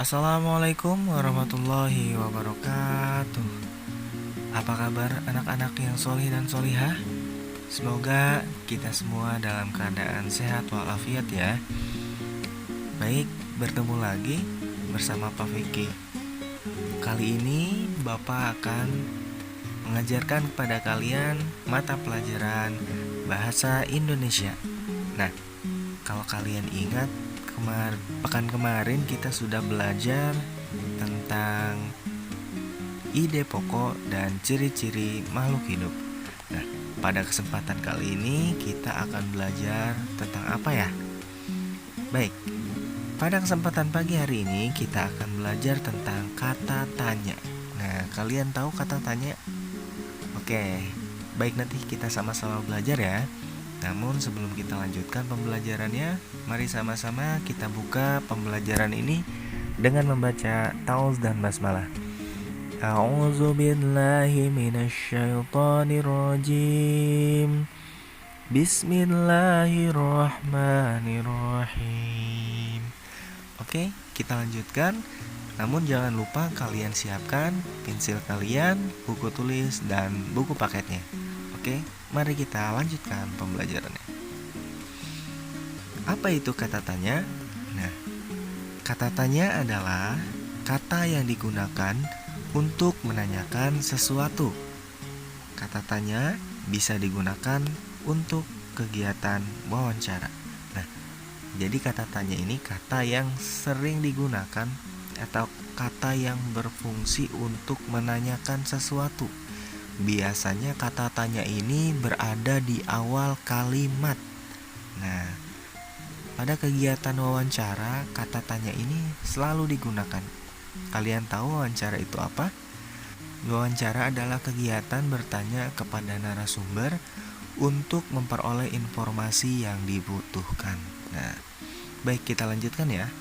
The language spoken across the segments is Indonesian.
Assalamualaikum warahmatullahi wabarakatuh. Apa kabar anak-anak yang solih dan solihah? Semoga kita semua dalam keadaan sehat walafiat ya. Baik, bertemu lagi bersama Pak Vicky. Kali ini Bapak akan mengajarkan kepada kalian mata pelajaran bahasa Indonesia. Nah, kalau kalian ingat, pekan kemarin kita sudah belajar tentang ide pokok dan ciri-ciri makhluk hidup. Nah, pada kesempatan kali ini kita akan belajar tentang apa ya? Baik, pada kesempatan pagi hari ini kita akan belajar tentang kata tanya. Nah, kalian tahu kata tanya? Oke, baik, nanti kita sama-sama belajar ya. Namun sebelum kita lanjutkan pembelajarannya, mari sama-sama kita buka pembelajaran ini dengan membaca ta'awudz dan basmalah. A'udzu billahi minasyaitonir rajim. Bismillahirrahmanirrahim. Oke, kita lanjutkan. Namun jangan lupa kalian siapkan pensil kalian, buku tulis, dan buku paketnya. Oke, mari kita lanjutkan pembelajarannya. Apa itu kata tanya? Nah, kata tanya adalah kata yang digunakan untuk menanyakan sesuatu. Kata tanya bisa digunakan untuk kegiatan wawancara. Nah, jadi kata tanya ini kata yang sering digunakan atau kata yang berfungsi untuk menanyakan sesuatu. Biasanya kata tanya ini berada di awal kalimat. Nah, pada kegiatan wawancara, kata tanya ini selalu digunakan. Kalian tahu wawancara itu apa? Wawancara adalah kegiatan bertanya kepada narasumber untuk memperoleh informasi yang dibutuhkan. Nah, baik, kita lanjutkan ya.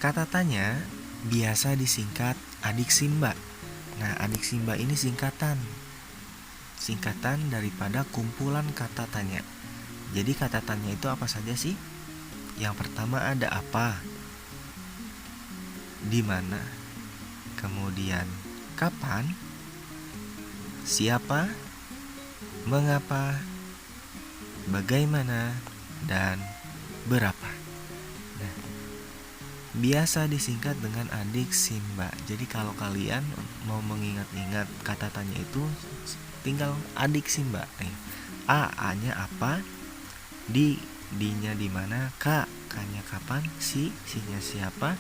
Kata tanya biasa disingkat adik Simba. Nah, adik Simba ini singkatan daripada kumpulan kata tanya. Jadi kata tanya itu apa saja sih? Yang pertama ada apa, di mana, kemudian kapan, siapa, mengapa, bagaimana, dan berapa. Nah, biasa disingkat dengan adik Simba. Jadi kalau kalian mau mengingat-ingat kata tanya itu, tinggal adik Simba. A-nya apa, D-nya di mana, K-nya kapan, C-nya siapa,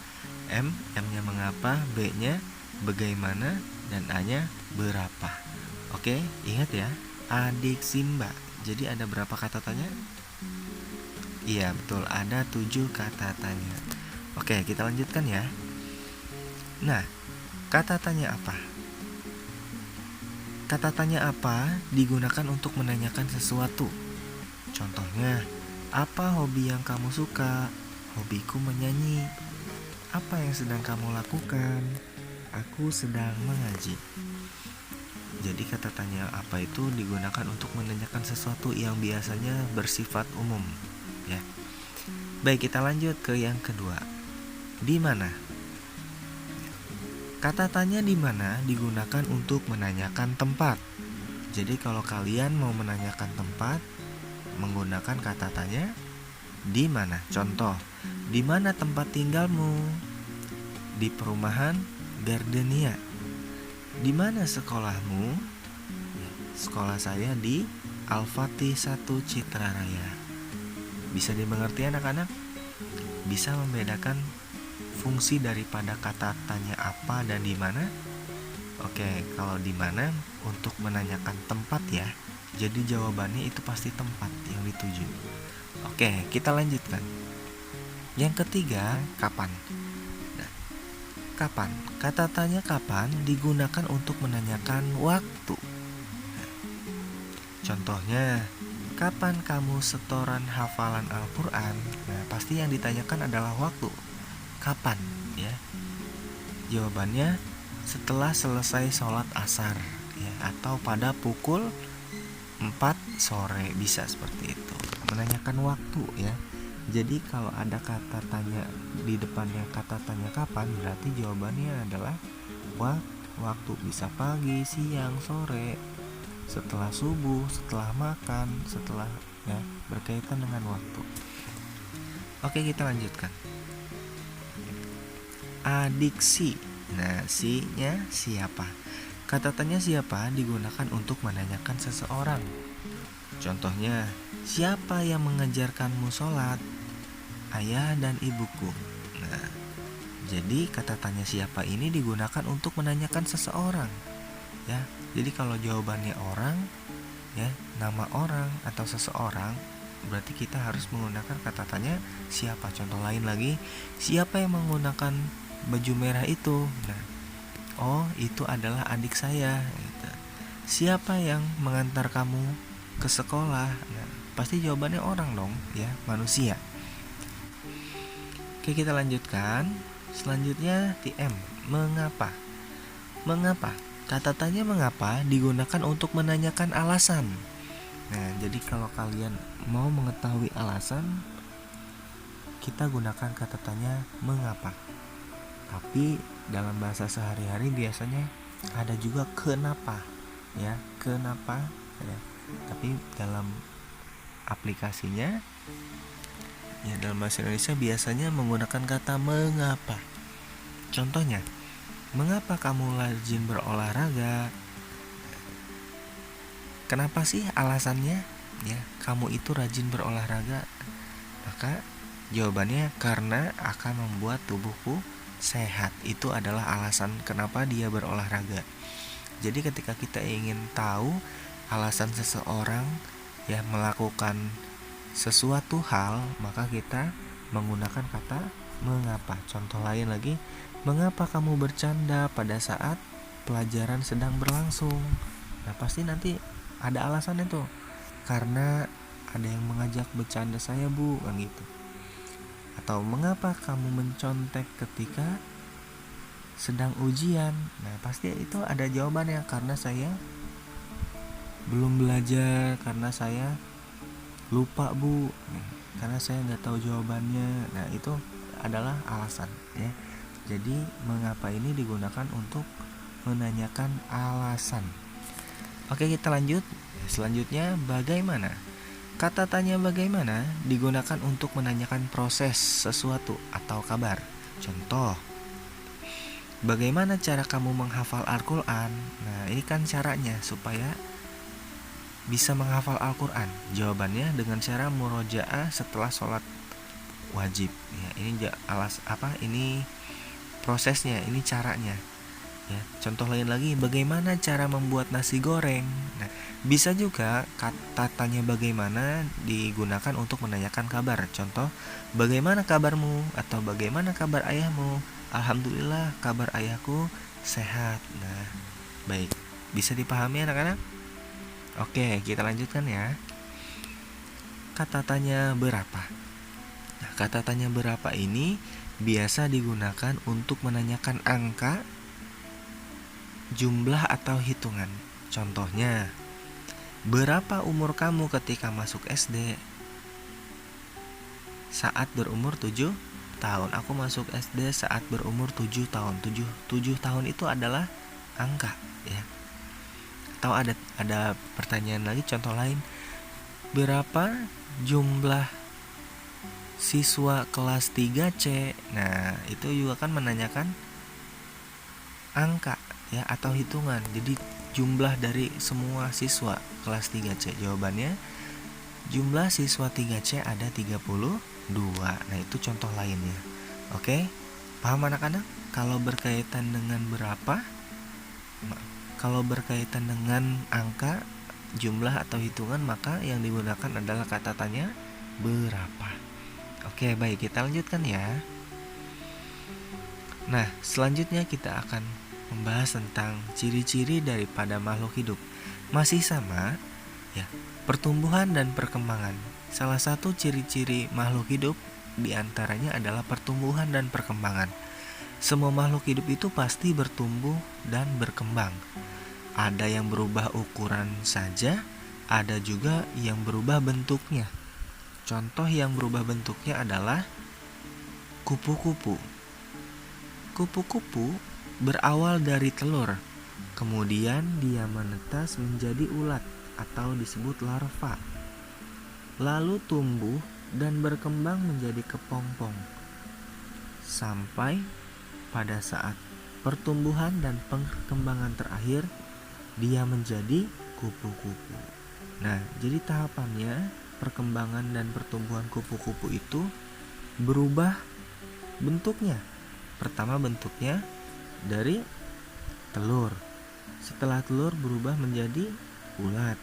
M-nya mengapa, B-nya bagaimana, dan A-nya berapa. Oke, ingat ya, adik Simba. Jadi ada berapa kata tanya? Iya, betul, ada 7 kata tanya. Oke, kita lanjutkan ya. Nah, kata tanya apa? Kata tanya apa digunakan untuk menanyakan sesuatu. Contohnya, apa hobi yang kamu suka? Hobiku menyanyi. Apa yang sedang kamu lakukan? Aku sedang mengaji. Jadi kata tanya apa itu digunakan untuk menanyakan sesuatu yang biasanya bersifat umum, ya. Baik, kita lanjut ke yang kedua. Di mana? Kata tanya di mana digunakan untuk menanyakan tempat. Jadi kalau kalian mau menanyakan tempat, menggunakan kata tanya di mana. Contoh, di mana tempat tinggalmu? Di perumahan Gardenia. Di mana sekolahmu? Sekolah saya di Al-Fatih 1 Citra Raya. Bisa dimengerti anak-anak? Bisa membedakan fungsi daripada kata tanya apa dan di mana? Oke, kalau di mana untuk menanyakan tempat ya. Jadi jawabannya itu pasti tempat yang dituju. Oke, kita lanjutkan. Yang ketiga, kapan. Nah, kapan? Kata tanya kapan digunakan untuk menanyakan waktu. Nah, contohnya, kapan kamu setoran hafalan Al-Quran? Nah, pasti yang ditanyakan adalah waktu. Kapan, ya? Jawabannya setelah selesai sholat asar, ya, atau pada pukul 4 sore, bisa seperti itu. Menanyakan waktu, ya. Jadi kalau ada kata tanya di depannya kata tanya kapan, berarti jawabannya adalah waktu. Bisa pagi, siang, sore, setelah subuh, setelah makan, setelah, ya, berkaitan dengan waktu. Oke, kita lanjutkan. Adiksi. Nah, si-nya siapa? Kata tanya siapa digunakan untuk menanyakan seseorang. Contohnya, siapa yang mengajarkanmu sholat? Ayah dan ibuku. Nah, jadi kata tanya siapa ini digunakan untuk menanyakan seseorang, ya. Jadi kalau jawabannya orang, ya, nama orang atau seseorang, berarti kita harus menggunakan kata tanya siapa. Contoh lain lagi, siapa yang menggunakan baju merah itu? Nah, oh, itu adalah adik saya, gitu. Siapa yang mengantar kamu ke sekolah? Nah, pasti jawabannya orang dong, ya, manusia. Oke, kita lanjutkan. Selanjutnya TM, mengapa? Mengapa? Kata tanya mengapa digunakan untuk menanyakan alasan. Nah, jadi kalau kalian mau mengetahui alasan, kita gunakan kata tanya mengapa. Tapi dalam bahasa sehari-hari biasanya ada juga kenapa, ya, kenapa, ya. Tapi dalam aplikasinya, ya, dalam bahasa Indonesia biasanya menggunakan kata mengapa. Contohnya, mengapa kamu rajin berolahraga? Kenapa sih alasannya? Ya, kamu itu rajin berolahraga. Maka jawabannya karena akan membuat tubuhku sehat. Itu adalah alasan kenapa dia berolahraga. Jadi ketika kita ingin tahu alasan seseorang, ya, melakukan sesuatu hal, maka kita menggunakan kata mengapa. Contoh lain lagi, mengapa kamu bercanda pada saat pelajaran sedang berlangsung? Nah, pasti nanti ada alasannya tuh. Karena ada yang mengajak bercanda saya, Bu, kan gitu. Atau mengapa kamu mencontek ketika sedang ujian? Nah, pasti itu ada jawabannya, karena saya belum belajar, karena saya lupa, Bu, karena saya nggak tahu jawabannya. Nah, itu adalah alasan, ya. Jadi mengapa ini digunakan untuk menanyakan alasan. Oke, kita lanjut. Selanjutnya, bagaimana? Kata tanya bagaimana digunakan untuk menanyakan proses sesuatu atau kabar. Contoh, bagaimana cara kamu menghafal Al-Quran? Nah, ini kan caranya supaya bisa menghafal Al-Quran. Jawabannya dengan cara murojaah setelah sholat wajib. Ya, ini ini prosesnya, ini caranya. Ya, contoh lain lagi, bagaimana cara membuat nasi goreng? Nah, bisa juga kata tanya bagaimana digunakan untuk menanyakan kabar. Contoh, bagaimana kabarmu? Atau bagaimana kabar ayahmu? Alhamdulillah, kabar ayahku sehat. Nah, baik. Bisa dipahami anak-anak? Oke, kita lanjutkan ya. Kata tanya berapa? Nah, kata tanya berapa ini biasa digunakan untuk menanyakan angka, jumlah atau hitungan. Contohnya, berapa umur kamu ketika masuk SD? Saat berumur 7 tahun. Aku masuk SD saat berumur 7 tahun. 7 tahun itu adalah angka, ya. Atau ada pertanyaan lagi, contoh lain. Berapa jumlah siswa kelas 3C? Nah, itu juga kan menanyakan angka, ya, atau hitungan. Jadi jumlah dari semua siswa kelas 3C. Jawabannya jumlah siswa 3C ada 32. Nah, itu contoh lainnya. Oke? Paham anak-anak? Kalau berkaitan dengan berapa, kalau berkaitan dengan angka, jumlah atau hitungan, maka yang digunakan adalah kata tanya berapa. Oke, baik, kita lanjutkan ya. Nah, selanjutnya kita akan membahas tentang ciri-ciri daripada makhluk hidup. Masih sama, ya, pertumbuhan dan perkembangan. Salah satu ciri-ciri makhluk hidup diantaranya adalah pertumbuhan dan perkembangan. Semua makhluk hidup itu pasti bertumbuh dan berkembang. Ada yang berubah ukuran saja, ada juga yang berubah bentuknya. contoh yang berubah bentuknya adalah kupu-kupu. Kupu-kupu berawal dari telur, kemudian dia menetas menjadi ulat atau disebut larva, lalu tumbuh dan berkembang menjadi kepompong, sampai pada saat pertumbuhan dan perkembangan terakhir dia menjadi kupu-kupu. Nah, jadi tahapannya perkembangan dan pertumbuhan kupu-kupu itu berubah bentuknya. Pertama bentuknya dari telur. Setelah telur berubah menjadi ulat.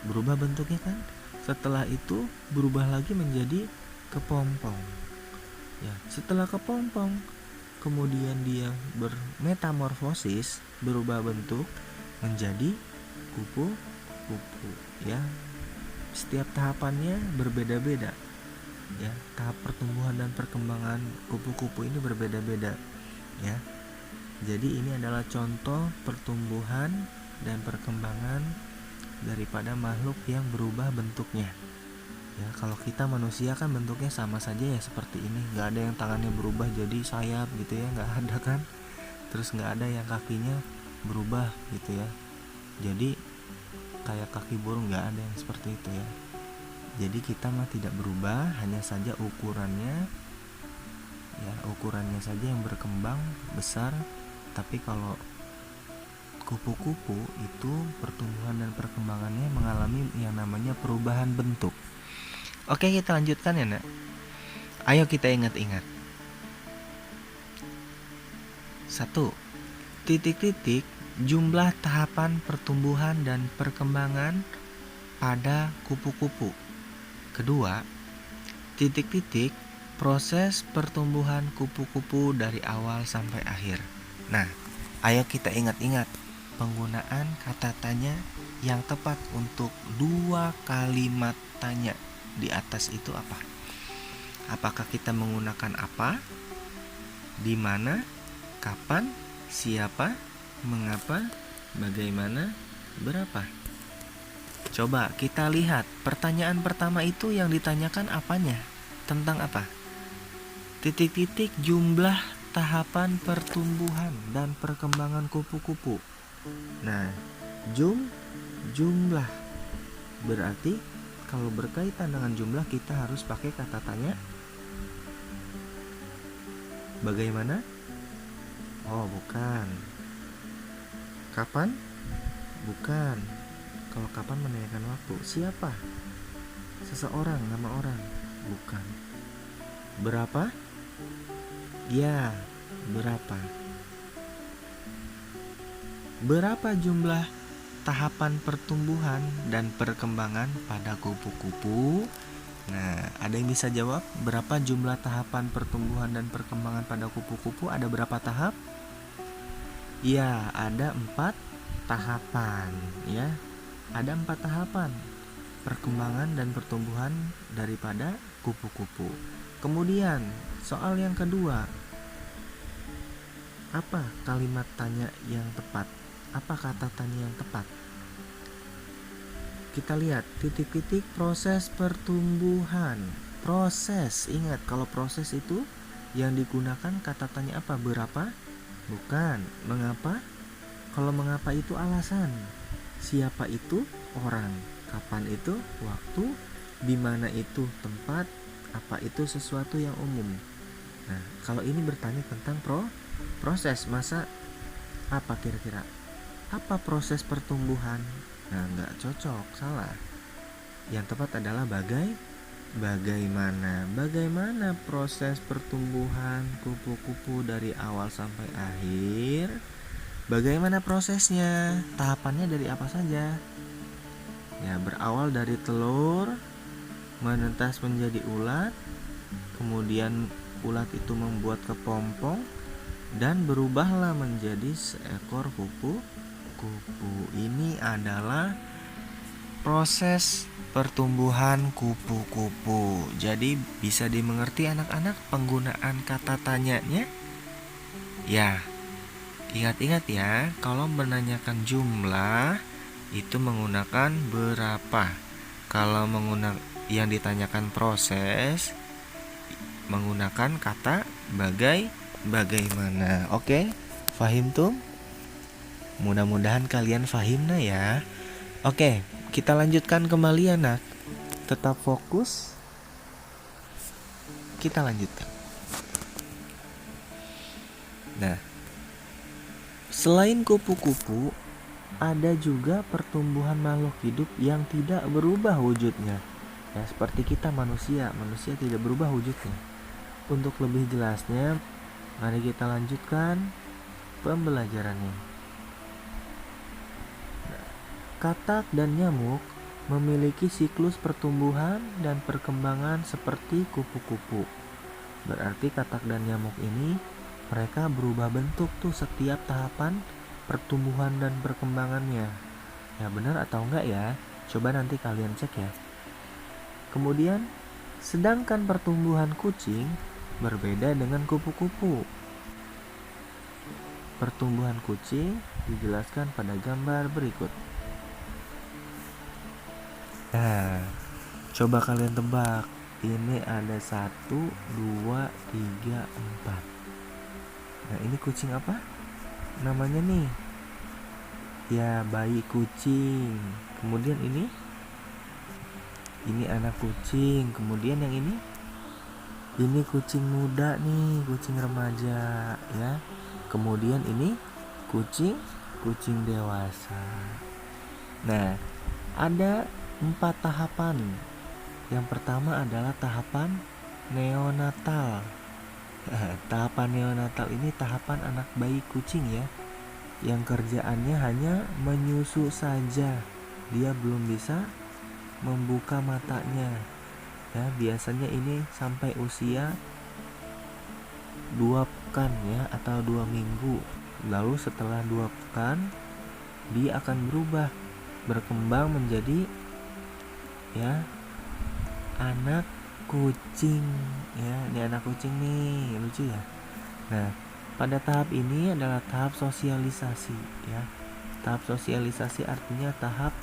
Berubah bentuknya kan? Setelah itu berubah lagi menjadi kepompong. Ya, setelah kepompong kemudian dia bermetamorfosis, berubah bentuk menjadi kupu-kupu, ya. Setiap tahapannya berbeda-beda. Ya, tahap pertumbuhan dan perkembangan kupu-kupu ini berbeda-beda, ya. Jadi ini adalah contoh pertumbuhan dan perkembangan daripada makhluk yang berubah bentuknya. Ya, kalau kita manusia kan bentuknya sama saja ya seperti ini, nggak ada yang tangannya berubah jadi sayap gitu ya, nggak ada kan. Terus nggak ada yang kakinya berubah gitu ya, jadi kayak kaki burung, nggak ada yang seperti itu ya. Jadi kita mah tidak berubah, hanya saja ukurannya, ya ukurannya saja yang berkembang besar. Tapi kalau kupu-kupu itu pertumbuhan dan perkembangannya mengalami yang namanya perubahan bentuk. Oke, kita lanjutkan ya nak. Ayo kita ingat-ingat. 1. Titik-titik jumlah tahapan pertumbuhan dan perkembangan pada kupu-kupu. Kedua, titik-titik proses pertumbuhan kupu-kupu dari awal sampai akhir. Nah, ayo kita ingat-ingat penggunaan kata tanya yang tepat untuk 2 kalimat tanya di atas itu apa? Apakah kita menggunakan apa, di mana, kapan, siapa, mengapa, bagaimana, berapa? Coba kita lihat pertanyaan pertama itu yang ditanyakan apanya? Tentang apa? Titik-titik jumlah tahapan pertumbuhan dan perkembangan kupu-kupu. Nah, jumlah berarti kalau berkaitan dengan jumlah kita harus pakai kata tanya bagaimana? Oh, bukan. Kapan? Bukan. Kalau kapan menanyakan waktu. Siapa? Seseorang, nama orang. Bukan. Berapa? Ya, berapa. Berapa jumlah tahapan pertumbuhan dan perkembangan pada kupu-kupu? Nah, ada yang bisa jawab berapa jumlah tahapan pertumbuhan dan perkembangan pada kupu-kupu? Ada berapa tahap? Ya, ada 4 tahapan, ya. Ada 4 tahapan perkembangan dan pertumbuhan daripada kupu-kupu. Kemudian, soal yang kedua. Apa kalimat tanya yang tepat? Apa kata tanya yang tepat? Kita lihat titik-titik proses pertumbuhan. Proses, ingat kalau proses itu yang digunakan kata tanya apa? Berapa? Bukan. Mengapa? Kalau mengapa itu alasan. Siapa itu? Orang. Kapan itu? Waktu. Di mana itu? Tempat. Apa itu? Sesuatu yang umum. Nah, kalau ini bertanya tentang proses, masa apa kira-kira? Apa proses pertumbuhan? Nah, nggak cocok, salah. Yang tepat adalah bagaimana. Bagaimana proses pertumbuhan kupu-kupu dari awal sampai akhir? Bagaimana prosesnya? Tahapannya dari apa saja? Ya, berawal dari telur, menetas menjadi ulat, kemudian ulat itu membuat kepompong dan berubahlah menjadi seekor kupu-kupu. Ini adalah proses pertumbuhan kupu-kupu. Jadi bisa dimengerti anak-anak penggunaan kata tanyanya? Ya, ingat-ingat ya, kalau menanyakan jumlah itu menggunakan berapa. Kalau yang ditanyakan proses menggunakan kata bagaimana. Oke, fahim tuh? Mudah-mudahan kalian fahim nah ya. Oke, kita lanjutkan kembali anak. Tetap fokus. Kita lanjutkan. Nah, selain kupu-kupu, ada juga pertumbuhan makhluk hidup yang tidak berubah wujudnya. Ya, seperti kita manusia tidak berubah wujudnya. Untuk lebih jelasnya, mari kita lanjutkan pembelajarannya. Katak dan nyamuk memiliki siklus pertumbuhan dan perkembangan seperti kupu-kupu. Berarti katak dan nyamuk ini mereka berubah bentuk tuh setiap tahapan pertumbuhan dan perkembangannya. Ya benar atau enggak ya? Coba nanti kalian cek ya. Kemudian, sedangkan pertumbuhan kucing berbeda dengan kupu-kupu. Pertumbuhan kucing dijelaskan pada gambar berikut. Nah, coba kalian tebak. Ini ada 1, 2, 3, 4. Nah, ini kucing apa? Namanya nih. Ya, bayi kucing. Kemudian ini anak kucing. Kemudian yang ini kucing muda nih, kucing remaja ya. Kemudian ini kucing dewasa. Nah, ada 4 tahapan. Yang pertama adalah tahapan neonatal. Tahapan neonatal ini tahapan anak bayi kucing ya, yang kerjaannya hanya menyusu saja. Dia belum bisa membuka matanya. Ya, biasanya ini sampai usia 2 pekan ya, atau 2 minggu. Lalu setelah 2 pekan dia akan berkembang menjadi ya anak kucing ya. Ini anak kucing nih, lucu ya. Nah, pada tahap ini adalah tahap sosialisasi ya. Tahap sosialisasi artinya tahap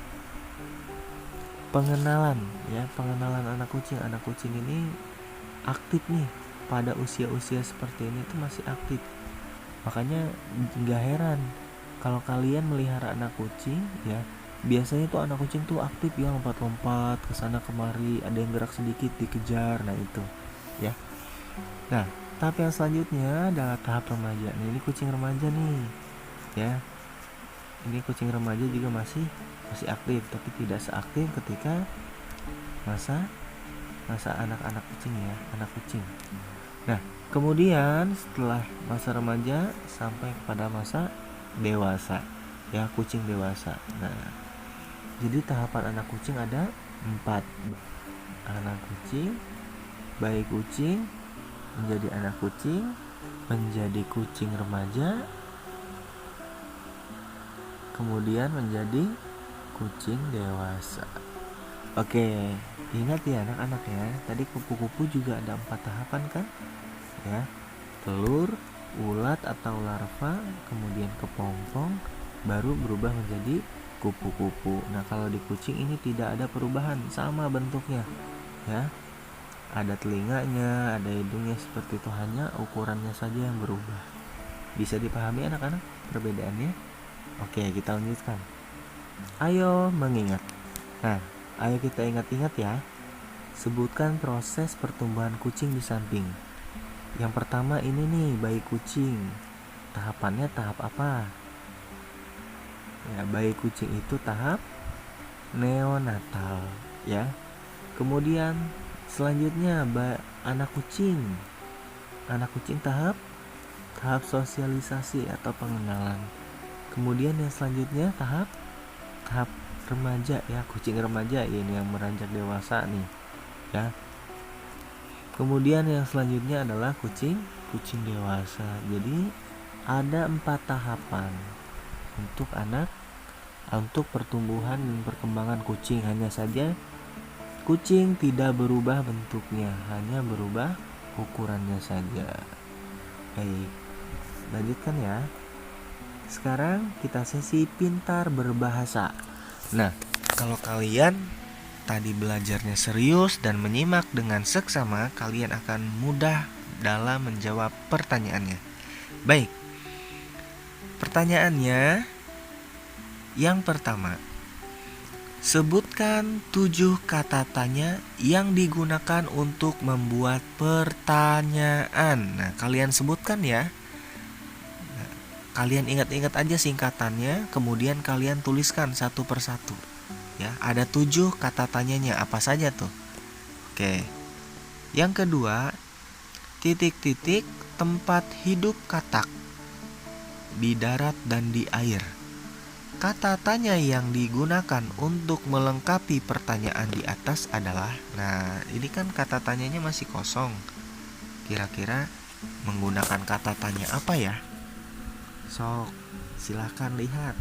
pengenalan ya, pengenalan anak kucing. Anak kucing ini aktif nih pada usia-usia seperti ini tuh masih aktif. Makanya nggak heran kalau kalian melihara anak kucing ya, biasanya tuh anak kucing tuh aktif ya, lompat-lompat ke sana kemari, ada yang gerak sedikit dikejar. Nah itu ya. Nah, tahap yang selanjutnya adalah tahap remaja. Nah, ini kucing remaja nih ya. Ini kucing remaja juga masih aktif, tapi tidak seaktif ketika masa anak-anak kucing ya, anak kucing. Nah, kemudian setelah masa remaja sampai kepada masa dewasa ya, kucing dewasa. Nah, jadi tahapan anak kucing ada 4. Anak kucing, bayi kucing, menjadi anak kucing, menjadi kucing remaja, kemudian menjadi kucing dewasa. Oke, ingat ya anak-anak ya, tadi kupu-kupu juga ada 4 tahapan kan ya. Telur, ulat atau larva, kemudian kepompong, baru berubah menjadi kupu-kupu. Nah, kalau di kucing ini tidak ada perubahan, sama bentuknya ya. Ada telinganya, ada hidungnya seperti itu, hanya ukurannya saja yang berubah. Bisa dipahami anak-anak perbedaannya? Oke, kita lanjutkan. Ayo mengingat. Nah, ayo kita ingat-ingat ya. Sebutkan proses pertumbuhan kucing di samping. Yang pertama ini nih, bayi kucing. Tahapannya tahap apa? Ya, bayi kucing itu tahap neonatal ya. Kemudian selanjutnya anak kucing. Anak kucing tahap sosialisasi atau pengenalan. Kemudian yang selanjutnya tahap remaja ya, kucing remaja ini yang beranjak dewasa nih ya. Kemudian yang selanjutnya adalah kucing dewasa. Jadi ada 4 tahapan untuk pertumbuhan dan perkembangan kucing. Hanya saja kucing tidak berubah bentuknya, hanya berubah ukurannya saja. Baik, lanjutkan ya. Sekarang kita sesi pintar berbahasa. Nah, kalau kalian tadi belajarnya serius dan menyimak dengan seksama, kalian akan mudah dalam menjawab pertanyaannya. Baik, pertanyaannya yang pertama, sebutkan 7 kata tanya yang digunakan untuk membuat pertanyaan. Nah, kalian sebutkan ya. Kalian ingat-ingat aja singkatannya, kemudian kalian tuliskan satu persatu. Ya, ada 7 kata tanyanya, apa saja tuh? Oke. Yang kedua, titik-titik tempat hidup katak di darat dan di air. Kata tanya yang digunakan untuk melengkapi pertanyaan di atas adalah, nah ini kan kata tanyanya masih kosong. Kira-kira menggunakan kata tanya apa ya? Sok, silahkan lihat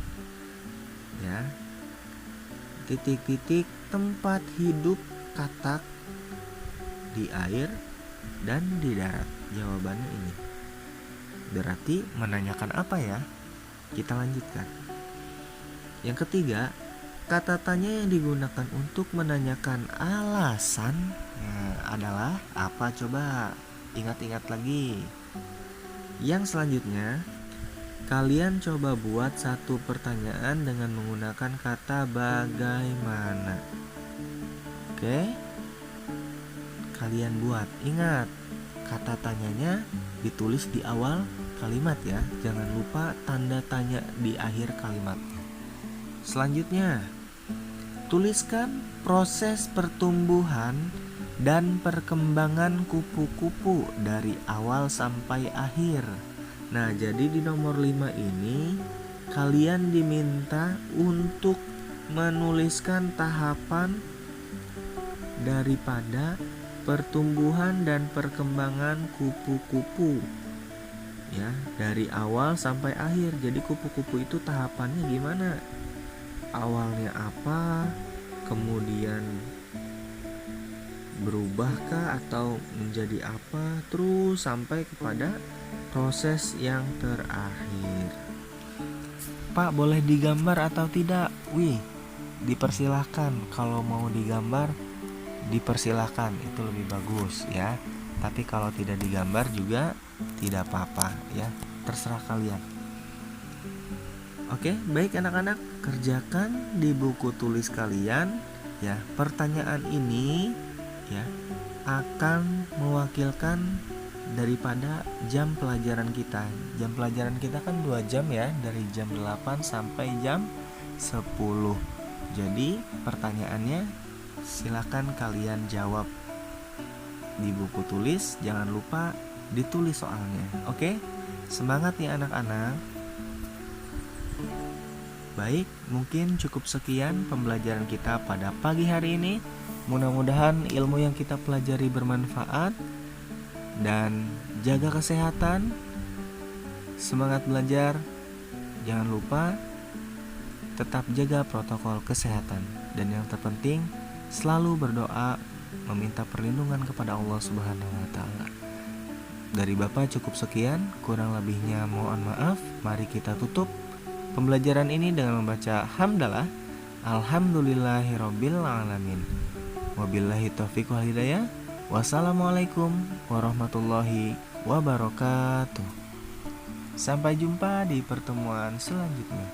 ya. Titik-titik tempat hidup katak di air dan di darat. Jawabannya ini. Berarti menanyakan apa ya? Kita lanjutkan. Yang ketiga, kata tanya yang digunakan untuk menanyakan alasan adalah apa? Coba ingat-ingat lagi. Yang selanjutnya, kalian coba buat satu pertanyaan dengan menggunakan kata bagaimana. Oke? Kalian buat. Ingat, kata tanyanya ditulis di awal kalimat ya. Jangan lupa tanda tanya di akhir kalimat. Selanjutnya, tuliskan proses pertumbuhan dan perkembangan kupu-kupu dari awal sampai akhir. Nah, jadi di nomor 5 ini kalian diminta untuk menuliskan tahapan daripada pertumbuhan dan perkembangan kupu-kupu. Ya, dari awal sampai akhir. Jadi kupu-kupu itu tahapannya gimana? Awalnya apa? Kemudian berubahkah atau menjadi apa? Terus sampai kepada proses yang terakhir. Pak, boleh digambar atau tidak? Wih, dipersilahkan. Kalau mau digambar, dipersilahkan. Itu lebih bagus ya. Tapi kalau tidak digambar juga tidak apa-apa ya. Terserah kalian. Oke, baik anak-anak, kerjakan di buku tulis kalian ya. Pertanyaan ini ya akan mewakilkan daripada jam pelajaran kita. Jam pelajaran kita kan 2 jam ya, dari jam 8 sampai jam 10. Jadi pertanyaannya silakan kalian jawab di buku tulis. Jangan lupa ditulis soalnya. Oke? Semangat ya anak-anak. Baik, mungkin cukup sekian pembelajaran kita pada pagi hari ini. Mudah-mudahan ilmu yang kita pelajari bermanfaat. Dan jaga kesehatan, semangat belajar. Jangan lupa tetap jaga protokol kesehatan. Dan yang terpenting, selalu berdoa meminta perlindungan kepada Allah Subhanahu wa Ta'ala. Dari Bapak cukup sekian, kurang lebihnya mohon maaf. Mari kita tutup pembelajaran ini dengan membaca hamdalah. Alhamdulillahirabbil alamin. Wabillahi taufiq wal hidayah. Wassalamualaikum warahmatullahi wabarakatuh. Sampai jumpa di pertemuan selanjutnya.